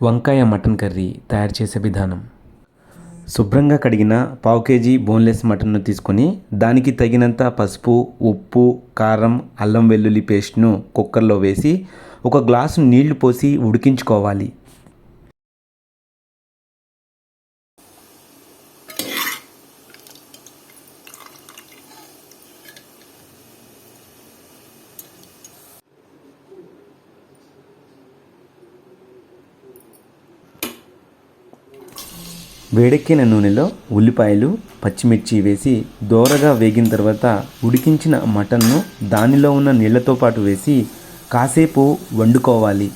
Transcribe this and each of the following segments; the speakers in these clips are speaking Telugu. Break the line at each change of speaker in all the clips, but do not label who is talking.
వంకాయ మటన్ కర్రీ తయారు చేసే విధానం. శుభ్రంగా కడిగిన పావు కేజీ బోన్లెస్ మటన్ను తీసుకొని దానికి తగినంత పసుపు, ఉప్పు, కారం, అల్లం వెల్లుల్లి పేస్ట్ను కుక్కర్లో వేసి ఒక గ్లాసు నీళ్లు పోసి ఉడికించుకోవాలి. వేడెక్కిన నూనెలో ఉల్లిపాయలు, పచ్చిమిర్చి వేసి దోరగా వేగిన తర్వాత ఉడికించిన మటన్ను దానిలో ఉన్న నీళ్లతో పాటు వేసి కాసేపు వండుకోవాలి.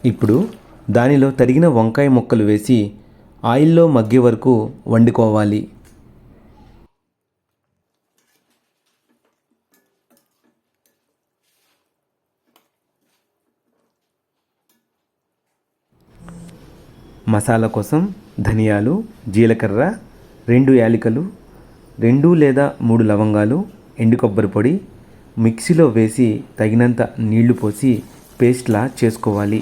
ఇప్పుడు దానిలో తరిగిన వంకాయ ముక్కలు వేసి ఆయిల్లో మగ్గే వరకు వండుకోవాలి. మసాలా కోసం ధనియాలు, జీలకర్ర, 2 యాలకులు, 2 లేదా 3 లవంగాలు, ఎండు కొబ్బరి పొడి మిక్సీలో వేసి తగినంత నీళ్లు పోసి పేస్ట్లా చేసుకోవాలి.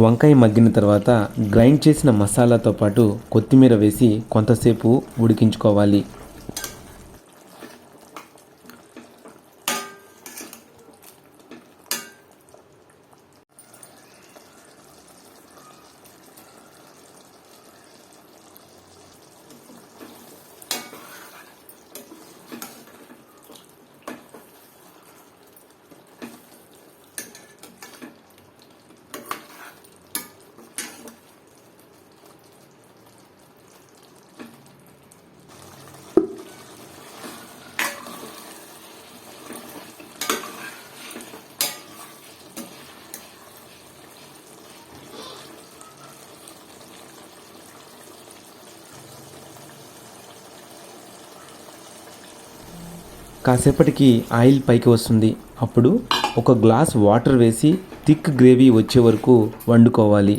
వంకాయ మగ్గిన తర్వాత గ్రైండ్ చేసిన మసాలాతో పాటు కొత్తిమీర వేసి కొంతసేపు ఉడికించుకోవాలి. కాసేపటికి ఆయిల్ పైకి వస్తుంది. అప్పుడు ఒక గ్లాస్ వాటర్ వేసి థిక్ గ్రేవీ వచ్చే వరకు వండుకోవాలి.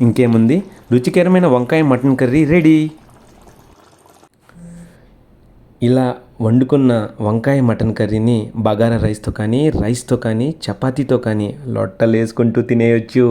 ఇంకేముంది, రుచికరమైన వంకాయ మటన్ కర్రీ రెడీ. ఇలా వండుకున్న వంకాయ మటన్ కర్రీని బగారా రైస్తో కానీ చపాతీతో కానీ లొట్టలేసుకుంటూ తినేయొచ్చు.